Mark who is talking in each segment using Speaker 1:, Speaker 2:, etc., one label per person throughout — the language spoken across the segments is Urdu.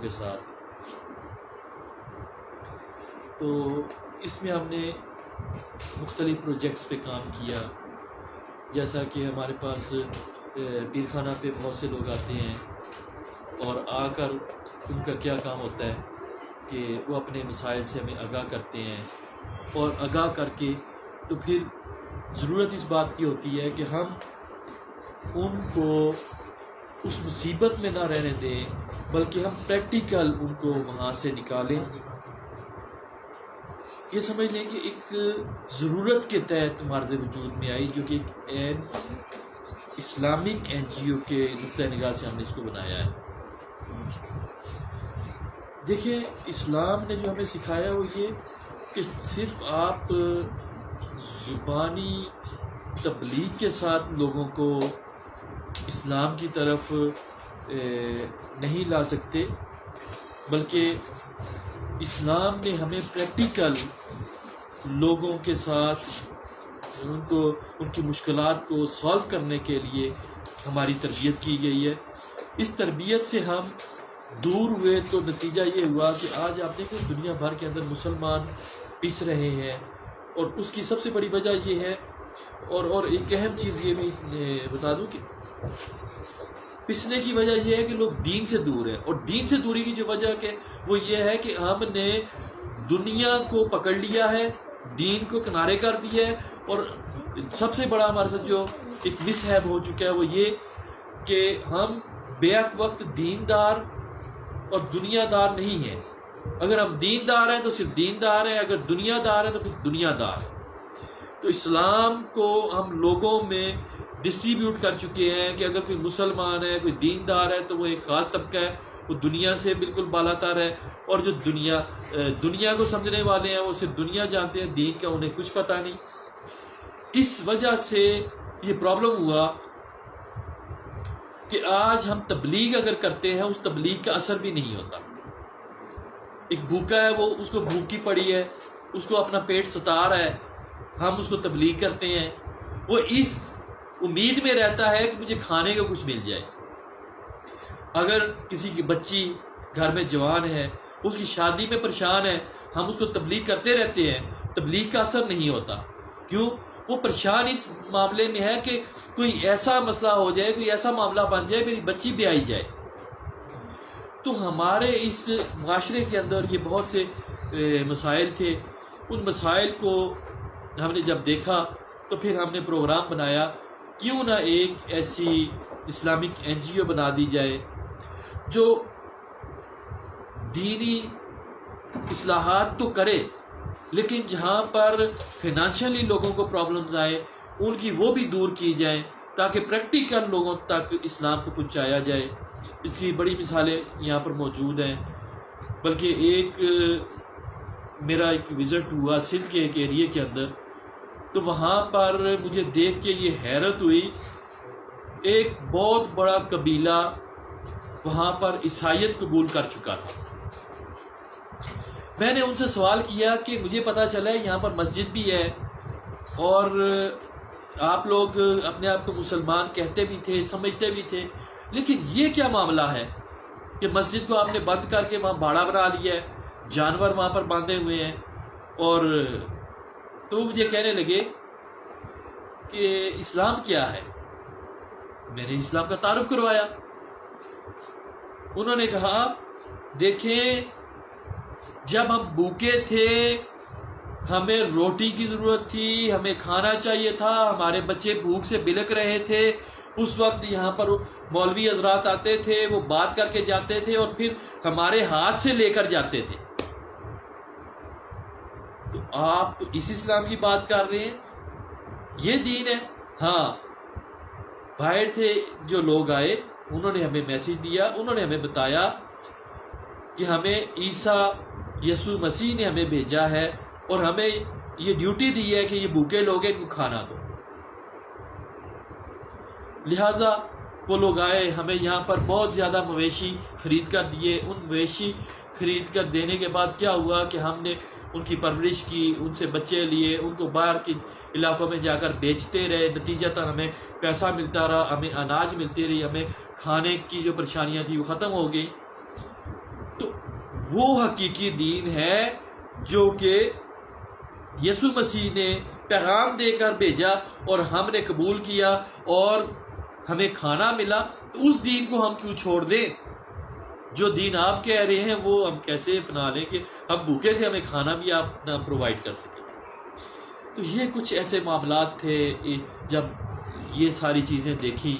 Speaker 1: کے ساتھ. تو اس میں ہم نے مختلف پروجیکٹس پہ کام کیا. جیسا کہ ہمارے پاس پیرخانہ پہ بہت سے لوگ آتے ہیں اور آ کر ان کا کیا کام ہوتا ہے کہ وہ اپنے مسائل سے ہمیں آگاہ کرتے ہیں، اور آگاہ کر کے تو پھر ضرورت اس بات کی ہوتی ہے کہ ہم ان کو اس مصیبت میں نہ رہنے دیں، بلکہ ہم پریکٹیکل ان کو وہاں سے نکالیں. یہ سمجھ لیں کہ ایک ضرورت کے تحت مرض وجود میں آئی، جو کہ ایک اسلامک این جی او کے نقطہ نگاہ سے ہم نے اس کو بنایا ہے. دیکھیں، اسلام نے جو ہمیں سکھایا وہ یہ کہ صرف آپ زبانی تبلیغ کے ساتھ لوگوں کو اسلام کی طرف نہیں لا سکتے، بلکہ اسلام نے ہمیں پریکٹیکل لوگوں کے ساتھ ان کی مشکلات کو سالو کرنے کے لیے ہماری تربیت کی گئی ہے. اس تربیت سے ہم دور ہوئے تو نتیجہ یہ ہوا کہ آج آپ دیکھیں دنیا بھر کے اندر مسلمان پس رہے ہیں، اور اس کی سب سے بڑی وجہ یہ ہے، اور ایک اہم چیز یہ بھی بتا دوں کہ پسنے کی وجہ یہ ہے کہ لوگ دین سے دور ہیں، اور دین سے دوری کی جو وجہ کہ وہ یہ ہے کہ ہم نے دنیا کو پکڑ لیا ہے، دین کو کنارے کر دیا ہے. اور سب سے بڑا ہمارے ساتھ جو ایک مس ہیپ ہو چکا ہے وہ یہ کہ ہم بیک وقت دیندار اور دنیا دار نہیں ہیں. اگر ہم دیندار ہیں تو صرف دیندار ہیں، اگر دنیا دار ہیں تو پھر دنیا دار ہیں. تو اسلام کو ہم لوگوں میں ڈسٹریبیوٹ کر چکے ہیں کہ اگر کوئی مسلمان ہے، کوئی دیندار ہے، تو وہ ایک خاص طبقہ ہے، وہ دنیا سے بالکل بالا تر ہے. اور جو دنیا کو سمجھنے والے ہیں وہ صرف دنیا جانتے ہیں، دین کا انہیں کچھ پتہ نہیں. اس وجہ سے یہ پرابلم ہوا کہ آج ہم تبلیغ اگر کرتے ہیں اس تبلیغ کا اثر بھی نہیں ہوتا. ایک بھوکا ہے، وہ اس کو بھوکی پڑی ہے، اس کو اپنا پیٹ ستا رہا ہے، ہم اس کو تبلیغ کرتے ہیں، وہ اس امید میں رہتا ہے کہ مجھے کھانے کا کچھ مل جائے. اگر کسی کی بچی گھر میں جوان ہے، اس کی شادی میں پریشان ہے، ہم اس کو تبلیغ کرتے رہتے ہیں، تبلیغ کا اثر نہیں ہوتا. کیوں؟ وہ پریشان اس معاملے میں ہے کہ کوئی ایسا مسئلہ ہو جائے، کوئی ایسا معاملہ بن جائے، میری بچی بھی آئی جائے. تو ہمارے اس معاشرے کے اندر یہ بہت سے مسائل تھے. ان مسائل کو ہم نے جب دیکھا تو پھر ہم نے پروگرام بنایا، کیوں نہ ایک ایسی اسلامک این جی او بنا دی جائے جو دینی اصلاحات تو کرے، لیکن جہاں پر فائنانشلی لوگوں کو پرابلمز آئے ان کی وہ بھی دور کی جائیں، تاکہ پریکٹیکل لوگوں تک اسلام کو پہنچایا جائے. اس کی بڑی مثالیں یہاں پر موجود ہیں. بلکہ میرا ایک وزٹ ہوا سندھ کے ایک ایریے کے اندر، تو وہاں پر مجھے دیکھ کے یہ حیرت ہوئی، ایک بہت بڑا قبیلہ وہاں پر عیسائیت قبول کر چکا تھا. میں نے ان سے سوال کیا کہ مجھے پتہ چلا ہے یہاں پر مسجد بھی ہے اور آپ لوگ اپنے آپ کو مسلمان کہتے بھی تھے، سمجھتے بھی تھے، لیکن یہ کیا معاملہ ہے کہ مسجد کو آپ نے بند کر کے وہاں باڑہ بنا لیا ہے، جانور وہاں پر باندھے ہوئے ہیں. اور تو مجھے کہنے لگے کہ اسلام کیا ہے. میں نے اسلام کا تعارف کروایا. انہوں نے کہا دیکھیں، جب ہم بھوکے تھے، ہمیں روٹی کی ضرورت تھی، ہمیں کھانا چاہیے تھا، ہمارے بچے بھوک سے بلک رہے تھے، اس وقت یہاں پر مولوی حضرات آتے تھے، وہ بات کر کے جاتے تھے اور پھر ہمارے ہاتھ سے لے کر جاتے تھے. تو آپ اس اسلام کی بات کر رہے ہیں، یہ دین ہے؟ ہاں. باہر سے جو لوگ آئے انہوں نے ہمیں میسیج دیا، انہوں نے ہمیں بتایا کہ ہمیں عیسیٰ یسوع مسیح نے ہمیں بھیجا ہے اور ہمیں یہ ڈیوٹی دی ہے کہ یہ بھوکے لوگ ہیں، ان کو کھانا دو. لہٰذا وہ لوگ آئے، ہمیں یہاں پر بہت زیادہ مویشی خرید کر دیے. ان مویشی خرید کر دینے کے بعد کیا ہوا کہ ہم نے ان کی پرورش کی، ان سے بچے لیے، ان کو باہر کے علاقوں میں جا کر بیچتے رہے. نتیجتاً ہمیں پیسہ ملتا رہا، ہمیں اناج ملتی رہی، ہمیں کھانے کی جو پریشانیاں تھیں وہ ختم ہو گئی. تو وہ حقیقی دین ہے جو کہ یسوع مسیح نے پیغام دے کر بھیجا اور ہم نے قبول کیا اور ہمیں کھانا ملا، تو اس دین کو ہم کیوں چھوڑ دیں؟ جو دین آپ کہہ رہے ہیں وہ ہم کیسے اپنا لیں کہ ہم بھوکے تھے ہمیں کھانا بھی آپ نہ پرووائڈ کر سکیں؟ تو یہ کچھ ایسے معاملات تھے۔ جب یہ ساری چیزیں دیکھی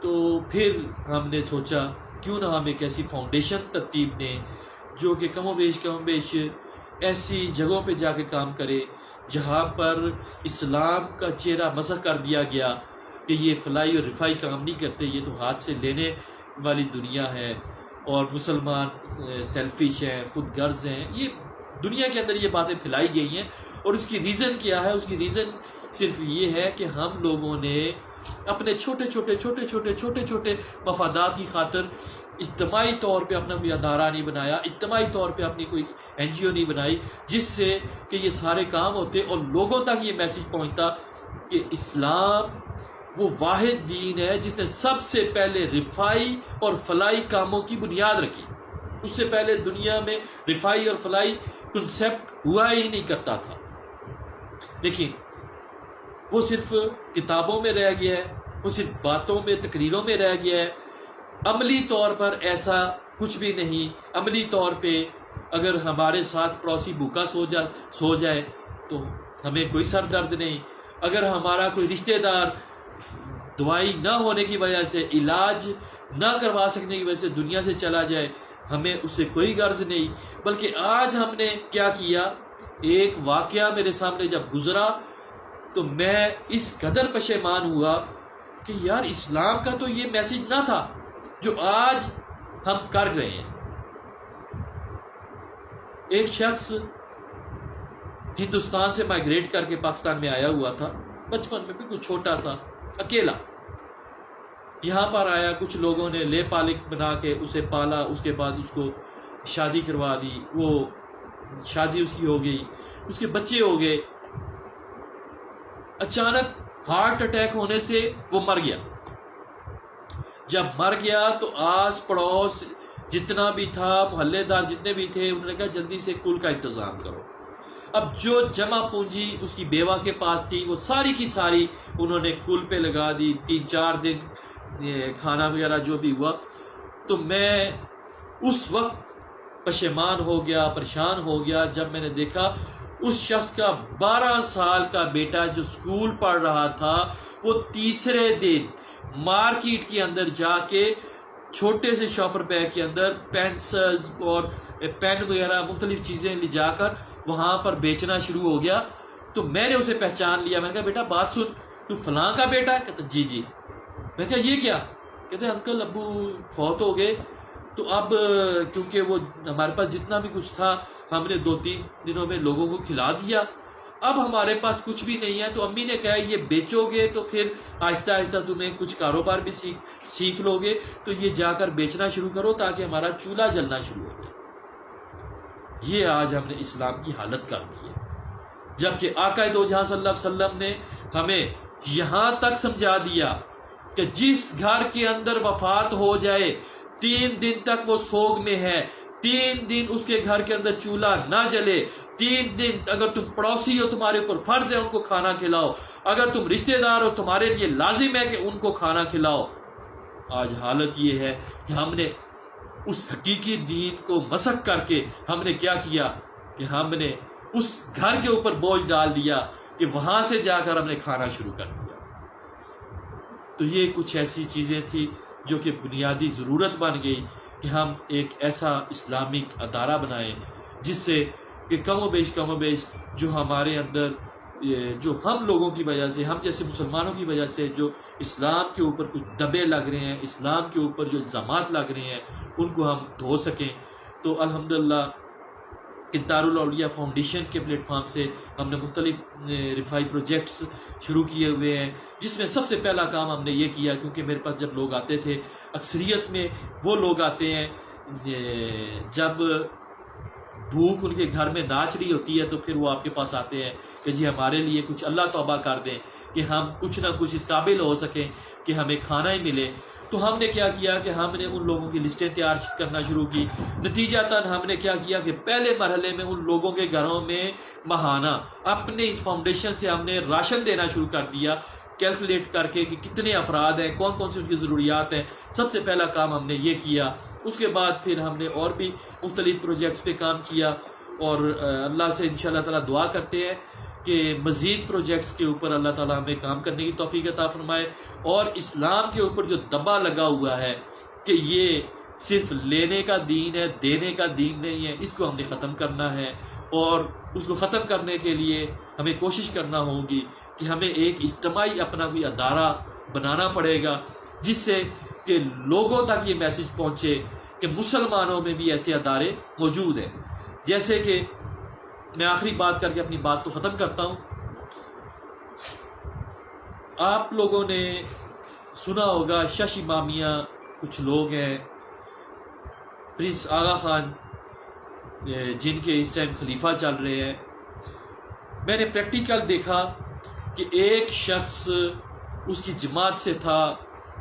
Speaker 1: تو پھر ہم نے سوچا کیوں نہ ہم ایک ایسی فاؤنڈیشن ترتیب دیں جو کہ کم و بیش ایسی جگہوں پہ جا کے کام کرے جہاں پر اسلام کا چہرہ مسح کر دیا گیا کہ یہ فلائی اور رفائی کام نہیں کرتے، یہ تو ہاتھ سے لینے والی دنیا ہے اور مسلمان سیلفش ہیں، خود غرض ہیں۔ یہ دنیا کے اندر یہ باتیں پھیلائی گئی ہیں، اور اس کی ریزن کیا ہے؟ اس کی ریزن صرف یہ ہے کہ ہم لوگوں نے اپنے چھوٹے مفادات کی خاطر اجتماعی طور پہ اپنا کوئی ادارہ نہیں بنایا، اجتماعی طور پہ اپنی کوئی NGO نہیں بنائی جس سے کہ یہ سارے کام ہوتے اور لوگوں تک یہ میسج پہنچتا کہ اسلام وہ واحد دین ہے جس نے سب سے پہلے رفائی اور فلاحی کاموں کی بنیاد رکھی۔ اس سے پہلے دنیا میں رفائی اور فلاحی کنسیپٹ ہوا ہی نہیں کرتا تھا، لیکن وہ صرف کتابوں میں رہ گیا ہے، وہ صرف باتوں میں، تقریروں میں رہ گیا ہے۔ عملی طور پر ایسا کچھ بھی نہیں۔ عملی طور پہ اگر ہمارے ساتھ پڑوسی بھوکا سو جائے تو ہمیں کوئی سر درد نہیں۔ اگر ہمارا کوئی رشتہ دار دوائی نہ ہونے کی وجہ سے، علاج نہ کروا سکنے کی وجہ سے دنیا سے چلا جائے، ہمیں اس سے کوئی غرض نہیں۔ بلکہ آج ہم نے کیا کیا، ایک واقعہ میرے سامنے جب گزرا تو میں اس قدر پشیمان ہوا کہ یار اسلام کا تو یہ میسج نہ تھا جو آج ہم کر رہے ہیں۔ ایک شخص ہندوستان سے مائگریٹ کر کے پاکستان میں آیا ہوا تھا، بچپن میں بالکل چھوٹا سا، اکیلا یہاں پر آیا۔ کچھ لوگوں نے لے پالک بنا کے اسے پالا، اس کے بعد اس کو شادی کروا دی، وہ شادی اس کی ہو گئی، اس کے بچے ہو گئے۔ اچانک ہارٹ اٹیک ہونے سے وہ مر گیا۔ جب مر گیا تو آس پڑوس جتنا بھی تھا، محلے دار جتنے بھی تھے، انہوں نے کہا جلدی سے کل کا انتظام کرو۔ اب جو جمع پونجی اس کی بیوہ کے پاس تھی وہ ساری کی ساری انہوں نے کل پہ لگا دی۔ 3-4 دن کھانا وغیرہ جو بھی ہوا، تو میں اس وقت پشیمان ہو گیا، پریشان ہو گیا جب میں نے دیکھا اس شخص کا 12 سال کا بیٹا جو سکول پڑھ رہا تھا، وہ تیسرے دن مارکیٹ کے اندر جا کے چھوٹے سے شاپر بیگ کے اندر پینسلز اور پین وغیرہ مختلف چیزیں لے جا کر وہاں پر بیچنا شروع ہو گیا۔ تو میں نے اسے پہچان لیا، میں نے کہا بیٹا بات سن، تو فلاں کا بیٹا ہے؟ کہتا جی جی۔ میں نے کہا یہ کیا؟ کہتے انکل ابو فوت ہو گئے، تو اب کیونکہ وہ ہمارے پاس جتنا بھی کچھ تھا ہم نے 2-3 دنوں میں لوگوں کو کھلا دیا، اب ہمارے پاس کچھ بھی نہیں ہے۔ تو امی نے کہا یہ بیچو گے تو پھر آہستہ آہستہ تمہیں کچھ کاروبار بھی سیکھ لو گے، تو یہ جا کر بیچنا شروع کرو تاکہ ہمارا چولہا جلنا شروع ہو جائے۔ یہ آج ہم نے اسلام کی حالت کر دی ہے، جبکہ آقا دو جہاں صلی اللہ علیہ وسلم نے ہمیں یہاں تک سمجھا دیا کہ جس گھر کے اندر وفات ہو جائے 3 دن تک وہ سوگ میں ہے، 3 دن اس کے گھر کے اندر چولہا نہ جلے، 3 دن اگر تم پڑوسی ہو تمہارے اوپر فرض ہے ان کو کھانا کھلاؤ، اگر تم رشتہ دار ہو تمہارے لیے لازم ہے کہ ان کو کھانا کھلاؤ۔ آج حالت یہ ہے کہ ہم نے اس حقیقی دین کو مسخ کر کے ہم نے کیا کیا کہ ہم نے اس گھر کے اوپر بوجھ ڈال دیا کہ وہاں سے جا کر ہم نے کھانا شروع کر دیا۔ تو یہ کچھ ایسی چیزیں تھی جو کہ بنیادی ضرورت بن گئی کہ ہم ایک ایسا اسلامک ادارہ بنائیں جس سے کہ کم و بیش جو ہمارے اندر جو ہم لوگوں کی وجہ سے، ہم جیسے مسلمانوں کی وجہ سے جو اسلام کے اوپر کچھ دبے لگ رہے ہیں، اسلام کے اوپر جو الزامات لگ رہے ہیں، ان کو ہم دھو سکیں۔ تو الحمدللہ دارالاولیاء فاؤنڈیشن کے پلیٹ فارم سے ہم نے مختلف رفائی پروجیکٹس شروع کیے ہوئے ہیں، جس میں سب سے پہلا کام ہم نے یہ کیا، کیونکہ میرے پاس جب لوگ آتے تھے، اکثریت میں وہ لوگ آتے ہیں جب بھوک ان کے گھر میں ناچ رہی ہوتی ہے، تو پھر وہ آپ کے پاس آتے ہیں کہ جی ہمارے لیے کچھ اللہ توبہ کر دیں کہ ہم کچھ نہ کچھ اس قابل ہو سکیں کہ ہمیں کھانا ہی ملے۔ تو ہم نے کیا کیا کہ ہم نے ان لوگوں کی لسٹیں تیار کرنا شروع کی. نتیجتاً ہم نے کیا کیا کہ پہلے مرحلے میں ان لوگوں کے گھروں میں ماہانہ اپنے اس فاؤنڈیشن سے ہم نے راشن دینا شروع کر دیا, کیلکولیٹ کر کے کہ کتنے افراد ہیں, کون کون سی ان کی ضروریات ہیں. سب سے پہلا کام ہم نے یہ کیا. اس کے بعد پھر ہم نے اور بھی مختلف پروجیکٹس پہ کام کیا, اور اللہ سے انشاءاللہ تعالیٰ دعا کرتے ہیں کہ مزید پروجیکٹس کے اوپر اللہ تعالیٰ ہمیں کام کرنے کی توفیق عطا فرمائے, اور اسلام کے اوپر جو دبا لگا ہوا ہے کہ یہ صرف لینے کا دین ہے, دینے کا دین نہیں ہے, اس کو ہم نے ختم کرنا ہے. اور اس کو ختم کرنے کے لیے ہمیں کوشش کرنا ہوگی کہ ہمیں ایک اجتماعی اپنا کوئی ادارہ بنانا پڑے گا, جس سے کہ لوگوں تک یہ میسج پہنچے کہ مسلمانوں میں بھی ایسے ادارے موجود ہیں. جیسے کہ میں آخری بات کر کے اپنی بات کو ختم کرتا ہوں. آپ لوگوں نے سنا ہوگا شش امامیہ کچھ لوگ ہیں, پرنس آغا خان جن کے اس ٹائم خلیفہ چل رہے ہیں. میں نے پریکٹیکل دیکھا کہ ایک شخص اس کی جماعت سے تھا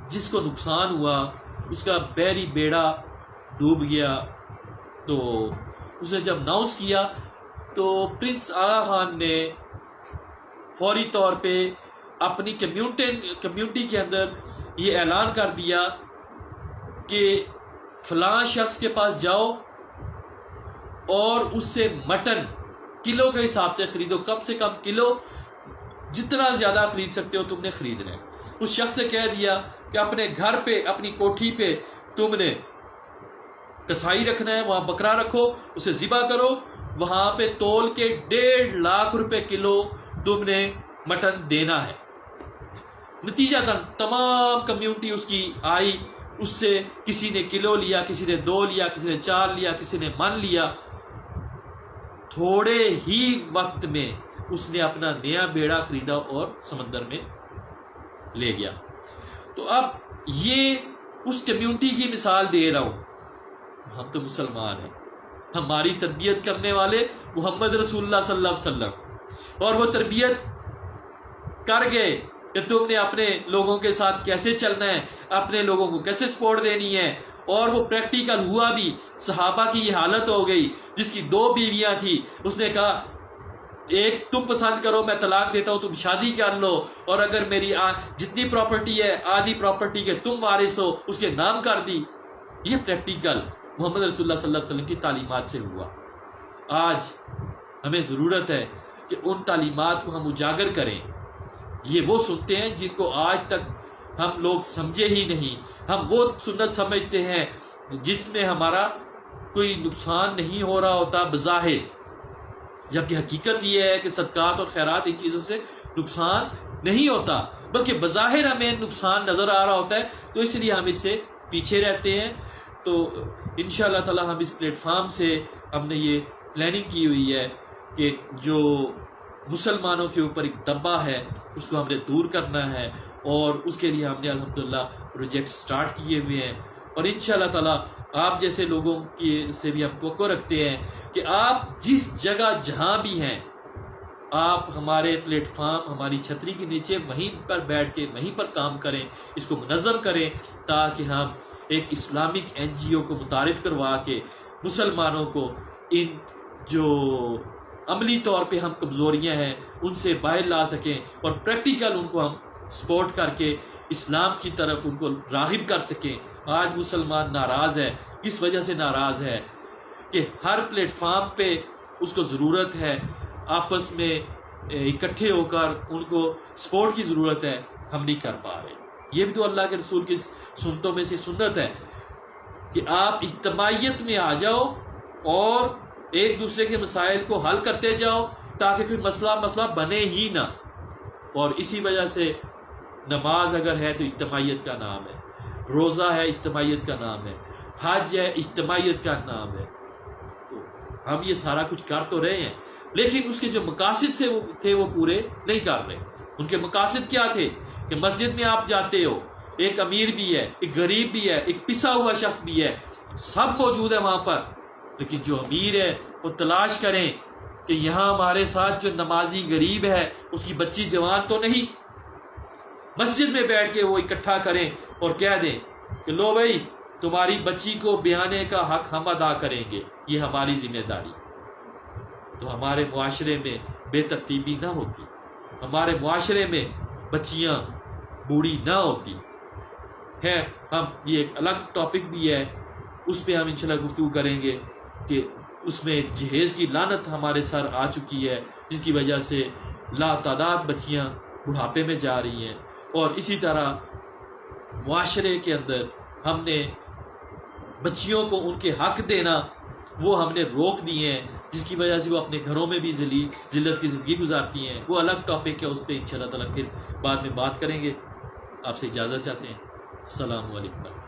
Speaker 1: جس کو نقصان ہوا, اس کا بحری بیڑا ڈوب گیا. تو اس نے جب اناؤنس کیا تو پرنس آغا خان نے فوری طور پہ اپنی کمیونٹی کے اندر یہ اعلان کر دیا کہ فلاں شخص کے پاس جاؤ اور اس سے مٹن کلو کے حساب سے خریدو, کم سے کم کلو, جتنا زیادہ خرید سکتے ہو تم نے خریدنا ہے. اس شخص سے کہہ دیا کہ اپنے گھر پہ اپنی کوٹھی پہ تم نے کسائی رکھنا ہے, وہاں بکرا رکھو, اسے ذبح کرو, وہاں پہ تول کے 1.5 لاکھ روپے کلو تم نے مٹن دینا ہے. نتیجہ تمام کمیونٹی اس کی آئی, اس سے کسی نے کلو لیا, کسی نے 2 لیا, کسی نے 4 لیا, کسی نے من لیا. تھوڑے ہی وقت میں اس نے اپنا نیا بیڑا خریدا اور سمندر میں لے گیا. تو اب یہ اس کمیونٹی کی مثال دے رہا ہوں. ہم تو مسلمان ہیں, ہماری تربیت کرنے والے محمد رسول اللہ صلی اللہ علیہ وسلم, اور وہ تربیت کر گئے کہ تم نے اپنے لوگوں کے ساتھ کیسے چلنا ہے, اپنے لوگوں کو کیسے سپورٹ دینی ہے. اور وہ پریکٹیکل ہوا بھی. صحابہ کی یہ حالت ہو گئی جس کی 2 بیویاں تھیں, اس نے کہا ایک تم پسند کرو, میں طلاق دیتا ہوں, تم شادی کر لو, اور اگر میری جتنی پراپرٹی ہے آدھی پراپرٹی کے تم وارث ہو, اس کے نام کر دی. یہ پریکٹیکل محمد رسول اللہ صلی اللہ علیہ وسلم کی تعلیمات سے ہوا. آج ہمیں ضرورت ہے کہ ان تعلیمات کو ہم اجاگر کریں. یہ وہ سنتے ہیں جن کو آج تک ہم لوگ سمجھے ہی نہیں. ہم وہ سنت سمجھتے ہیں جس میں ہمارا کوئی نقصان نہیں ہو رہا ہوتا بظاہر, جبکہ حقیقت یہ ہے کہ صدقات اور خیرات ان چیزوں سے نقصان نہیں ہوتا, بلکہ بظاہر ہمیں نقصان نظر آ رہا ہوتا ہے, تو اس لیے ہم اس سے پیچھے رہتے ہیں. تو انشاءاللہ تعالی ہم اس پلیٹ فارم سے ہم نے یہ پلاننگ کی ہوئی ہے کہ جو مسلمانوں کے اوپر ایک دبا ہے اس کو ہم نے دور کرنا ہے, اور اس کے لیے ہم نے الحمدللہ پروجیکٹ سٹارٹ کیے ہوئے ہیں. اور انشاءاللہ تعالی آپ جیسے لوگوں کی سے بھی ہم توقع رکھتے ہیں کہ آپ جس جگہ جہاں بھی ہیں, آپ ہمارے پلیٹ فارم, ہماری چھتری کے نیچے وہیں پر بیٹھ کے وہیں پر کام کریں, اس کو منظم کریں, تاکہ ہم ایک اسلامک NGO کو متعارف کروا کے مسلمانوں کو ان جو عملی طور پہ ہم کمزوریاں ہیں ان سے باہر لا سکیں, اور پریکٹیکل ان کو ہم سپورٹ کر کے اسلام کی طرف ان کو راغب کر سکیں. آج مسلمان ناراض ہے, کس وجہ سے ناراض ہے کہ ہر پلیٹ فارم پہ اس کو ضرورت ہے, آپس میں اکٹھے ہو کر ان کو سپورٹ کی ضرورت ہے, ہم نہیں کر پا رہے. یہ بھی تو اللہ کے رسول کی سنتوں میں سے سنت ہے کہ آپ اجتماعیت میں آ جاؤ اور ایک دوسرے کے مسائل کو حل کرتے جاؤ, تاکہ کوئی مسئلہ بنے ہی نہ. اور اسی وجہ سے نماز اگر ہے تو اجتماعیت کا نام ہے, روزہ ہے اجتماعیت کا نام ہے, حج ہے اجتماعیت کا نام ہے. تو ہم یہ سارا کچھ کر تو رہے ہیں, لیکن اس کے جو مقاصد سے وہ تھے وہ پورے نہیں کر رہے. ان کے مقاصد کیا تھے کہ مسجد میں آپ جاتے ہو, ایک امیر بھی ہے, ایک غریب بھی ہے, ایک پسا ہوا شخص بھی ہے, سب موجود ہے وہاں پر. لیکن جو امیر ہے وہ تلاش کریں کہ یہاں ہمارے ساتھ جو نمازی غریب ہے اس کی بچی جوان تو نہیں. مسجد میں بیٹھ کے وہ اکٹھا کریں اور کہہ دیں کہ لو بھائی تمہاری بچی کو بیانے کا حق ہم ادا کریں گے، یہ ہماری ذمہ داری، تو ہمارے معاشرے میں بے ترتیبی نہ ہوتی، ہمارے معاشرے میں بچیاں بوڑھی نہ ہوتی۔ خیر ہم یہ ایک الگ ٹاپک بھی ہے، اس پہ ہم انشاءاللہ گفتگو کریں گے کہ اس میں جہیز کی لعنت ہمارے سر آ چکی ہے، جس کی وجہ سے لا تعداد بچیاں بڑھاپے میں جا رہی ہیں، اور اسی طرح معاشرے کے اندر ہم نے بچیوں کو ان کے حق دینا وہ ہم نے روک دیے ہیں، جس کی وجہ سے وہ اپنے گھروں میں بھی ذلت کی زندگی گزارتی ہیں۔ وہ الگ ٹاپک ہے، اس پہ انشاءاللہ تعالیٰ پھر بعد میں بات کریں گے۔ آپ سے اجازت چاہتے ہیں۔ السلام علیکم۔